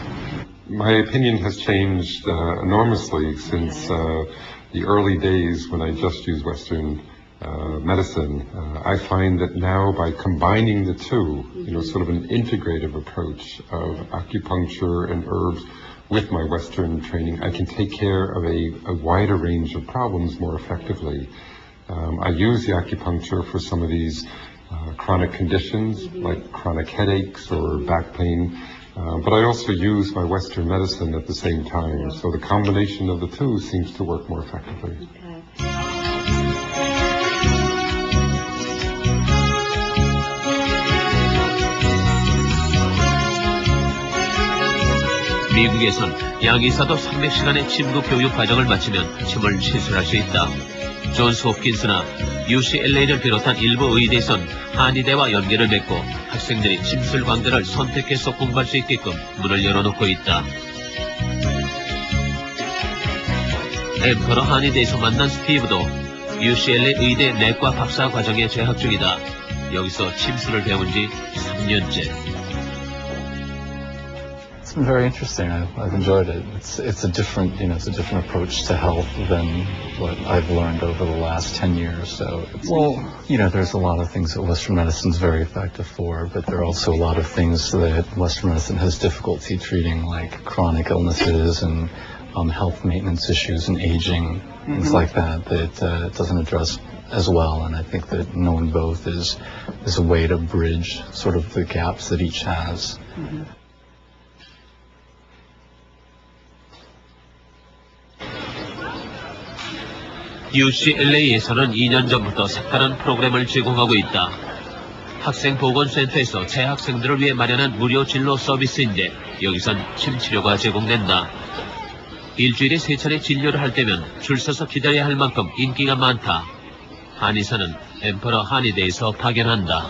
My opinion has changed enormously since the early days when I just used Western medicine. I find that now by combining the two, sort of an integrative approach of acupuncture and herbs with my Western training, I can take care of a wider range of problems more effectively. I use the acupuncture for some of these chronic conditions like chronic headaches or back pain, but I also use my Western medicine at the same time. So the combination of the two seems to work more effectively. 미국에선 양의사도 300시간의 침구 교육 과정을 마치면 침을 시술할 수 있다. 존스 홉킨스나 UCLA를 비롯한 일부 의대에선 한의대와 연계를 맺고 학생들이 침술 광대를 선택해서 공부할 수 있게끔 문을 열어놓고 있다. 엠퍼러 한의대에서 만난 스티브도 UCLA 의대 내과 박사 과정에 재학 중이다. 여기서 침술을 배운 지 3년째. It's been very interesting. I've enjoyed it. It's a different, it's a different approach to health than what I've learned over the last 10 years. So, there's a lot of things that Western medicine is very effective for, but there are also a lot of things that Western medicine has difficulty treating, like chronic illnesses and health maintenance issues and aging, things like that, that it doesn't address as well. And I think that knowing both is a way to bridge sort of the gaps that each has. UCLA에서는 2년 전부터 색다른 프로그램을 제공하고 있다. 학생보건센터에서 재학생들을 위해 마련한 무료 진로 서비스인데 여기선 침치료가 제공된다. 일주일에 3차례 진료를 할 때면 줄 서서 기다려야 할 만큼 인기가 많다. 한의사는 엠퍼러 한의대에서 파견한다.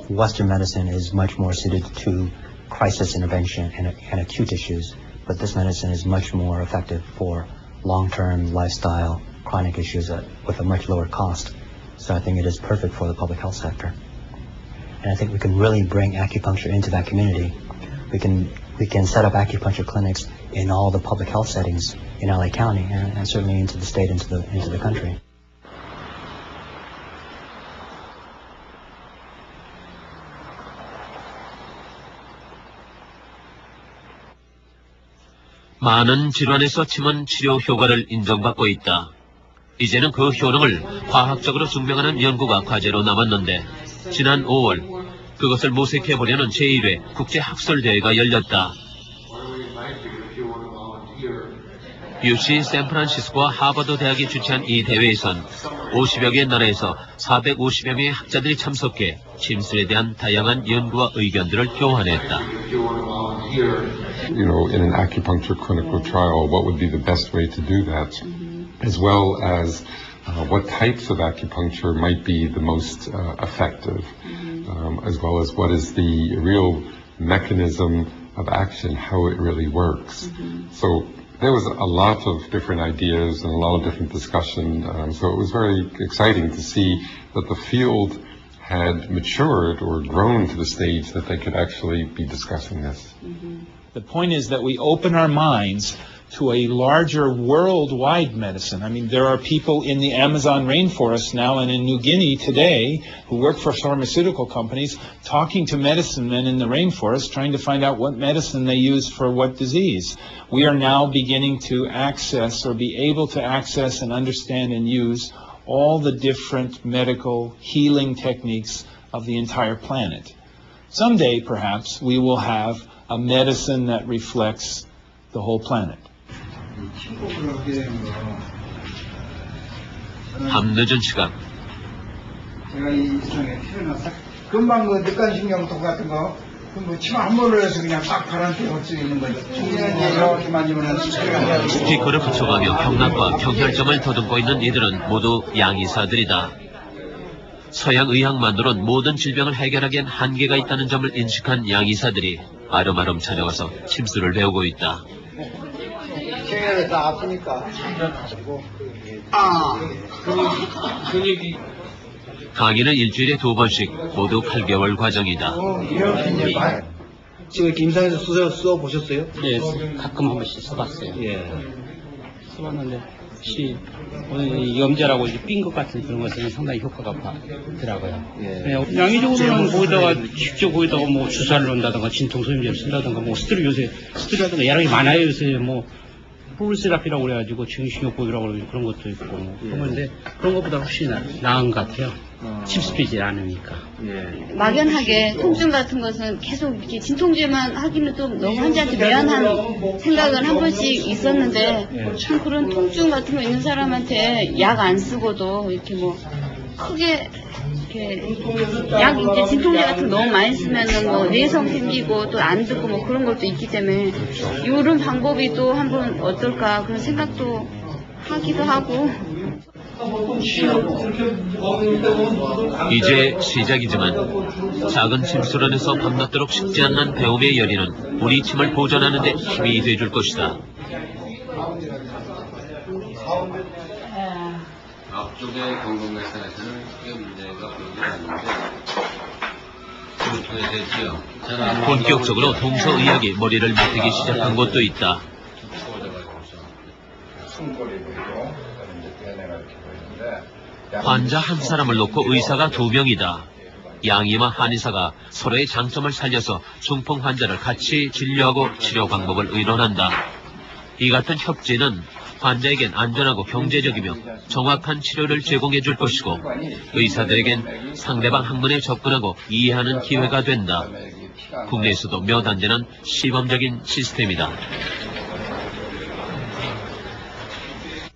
Western medicine is much more suited to crisis intervention and acute issues, but this medicine is much more effective for long-term lifestyle chronic issues with a much lower cost. So I think it is perfect for the public health sector. And I think we can really bring acupuncture into that community. We can set up acupuncture clinics in all the public health settings in LA County and certainly into the state, into the country. 많은 질환에서 침은 치료 효과를 인정받고 있다. 이제는 그 효능을 과학적으로 증명하는 연구가 과제로 남았는데 지난 5월 그것을 모색해보려는 제1회 국제학술대회가 열렸다. UC 샌프란시스코와 하버드 대학이 주최한 이 대회에선 50여 개의 나라에서 450여 명의 학자들이 참석해 침술에 대한 다양한 연구와 의견들을 교환했다. In an acupuncture clinical trial, what would be the best way to do that, as well as what types of acupuncture might be the most effective, as well as what is the real mechanism of action, how it really works. So there was a lot of different ideas and a lot of different discussion. So it was very exciting to see that the field had matured or grown to the stage that they could actually be discussing this. The point is that we open our minds to a larger worldwide medicine. I mean, there are people in the Amazon rainforest now and in New Guinea today who work for pharmaceutical companies talking to medicine men in the rainforest trying to find out what medicine they use for what disease. We are now beginning to access or be able to access and understand and use all the different medical healing techniques of the entire planet. Someday, perhaps, we will have a medicine that reflects the whole planet. 밤늦은 시각 제가 이 세상에 태어나서 금방 그 늑간신경통 같은 거 뭐 치마 한 번을 해서 그냥 딱 가라앉혀 수 있는 거죠. 청소년 이렇게 만지면 스피커를 붙여가며 경락과 경혈점을 더듬고 있는 이들은 모두 양의사들이다. 서양 의학만으론 모든 질병을 해결하기엔 한계가 있다는 점을 인식한 양의사들이 아름아름 찾아와서 침수를 배우고 있다. 경혈이 다 아프니까 근육이 강의는 일주일에 2번씩 모두 8개월 과정이다. 지금 김상에서 써 보셨어요? 예, 가끔 한 번씩 써봤어요. 예. 써봤는데 혹시 오늘 염자라고 삔 것 같은 그런 것은 상당히 효과가 있더라고요. 예. 양의적으로는 거기다가 직접 거기다가 뭐 주사를 놓는다든가 진통 소염제를 쓴다든가 뭐 스트레스라든가 여러 개 많아요. 요새 뭐 폴세라피라고 그래가지고 증식요법이라고 그런 것도 있고 그런 건데 그런 것보다 훨씬 나은 것 같아요. 침습되지 않으니까. 막연하게 통증 같은 것은 계속 이렇게 진통제만 하기는 좀 너무 환자한테 미안한 생각은 한 번씩 있었는데 참 그런 통증 같은 거 있는 사람한테 약 안 쓰고도 이렇게 뭐 크게 이렇게 약 이제 진통제 같은 거 너무 많이 쓰면은 뭐 내성 생기고 또 안 듣고 뭐 그런 것도 있기 때문에 이런 방법이 또 한번 어떨까 그런 생각도 하기도 하고. 이제 시작이지만 작은 침술 안에서 밤낮도록 식지 않는 배움의 열의는 우리 침을 보존하는 데 힘이 돼줄 것이다. 앞쪽의 건강회사에서는 크게 문제가 보이지 않는데 본격적으로 동서의학이 머리를 맞대기 시작한 곳도 있다. 환자 한 사람을 놓고 의사가 2명이다. 양의와 한의사가 서로의 장점을 살려서 중풍 환자를 같이 진료하고 치료 방법을 의논한다. 이 같은 협진은 환자에겐 안전하고 경제적이며 정확한 치료를 제공해 줄 것이고 의사들에겐 상대방 학문에 접근하고 이해하는 기회가 된다. 국내에서도 몇 안 되는 시범적인 시스템이다.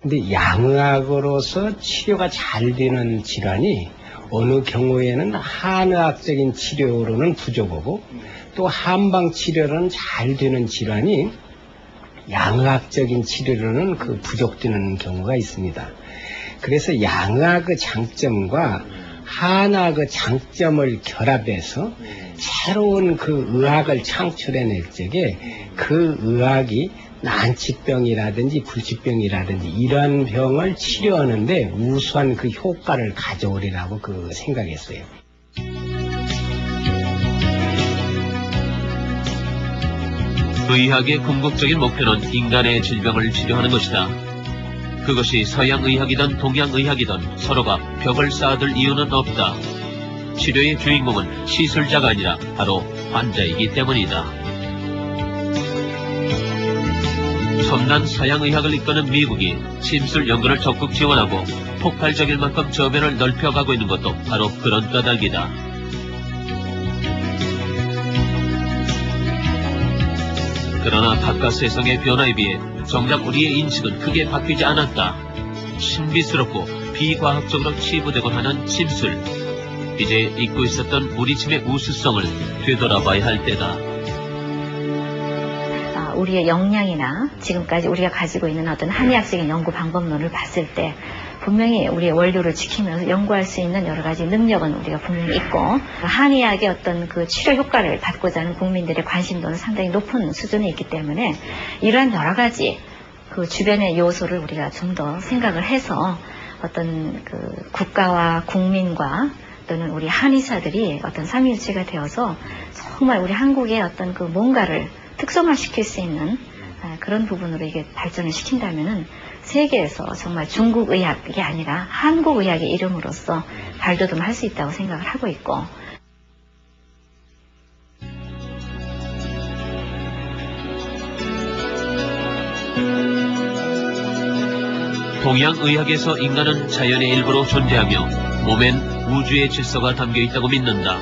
근데 양의학으로서 치료가 잘 되는 질환이 어느 경우에는 한의학적인 치료로는 부족하고 또 한방 치료로는 잘 되는 질환이 양의학적인 치료로는 그 부족되는 경우가 있습니다. 그래서 양의학의 장점과 한의학의 장점을 결합해서 새로운 그 의학을 창출해낼 적에 그 의학이 난치병이라든지 불치병이라든지 이런 병을 치료하는데 우수한 그 효과를 가져오리라고 생각했어요. 의학의 궁극적인 목표는 인간의 질병을 치료하는 것이다. 그것이 서양의학이든 동양의학이든 서로가 벽을 쌓아둘 이유는 없다. 치료의 주인공은 시술자가 아니라 바로 환자이기 때문이다. 첨단 서양의학을 이끄는 미국이 침술 연구를 적극 지원하고 폭발적일 만큼 저변을 넓혀가고 있는 것도 바로 그런 까닭이다. 그러나 바깥 세상의 변화에 비해 정작 우리의 인식은 크게 바뀌지 않았다. 신비스럽고 비과학적으로 치부되곤 하는 침술. 이제 잊고 있었던 우리 침의 우수성을 되돌아봐야 할 때다. 우리의 역량이나 지금까지 우리가 가지고 있는 어떤 한의학적인 연구 방법론을 봤을 때 분명히 우리의 원료를 지키면서 연구할 수 있는 여러 가지 능력은 우리가 분명히 있고 한의학의 어떤 그 치료 효과를 받고자 하는 국민들의 관심도는 상당히 높은 수준에 있기 때문에 이러한 여러 가지 그 주변의 요소를 우리가 좀 더 생각을 해서 어떤 그 국가와 국민과 또는 우리 한의사들이 어떤 삼위일체가 되어서 정말 우리 한국의 어떤 그 뭔가를 특성화시킬 수 있는 그런 부분으로 이게 발전을 시킨다면은 세계에서 정말 중국 의학이 아니라 한국 의학의 이름으로서 발돋움할 수 있다고 생각을 하고 있고. 동양의학에서 인간은 자연의 일부로 존재하며 몸엔 우주의 질서가 담겨 있다고 믿는다.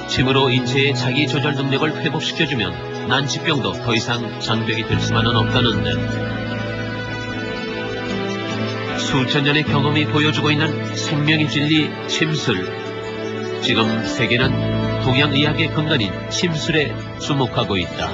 침으로 인체의 자기 조절 능력을 회복시켜주면 난치병도 더 이상 장벽이 될 수만은 없다는데, 수천 년의 경험이 보여주고 있는 생명의 진리 침술. 지금 세계는 동양의학의 근간인 침술에 주목하고 있다.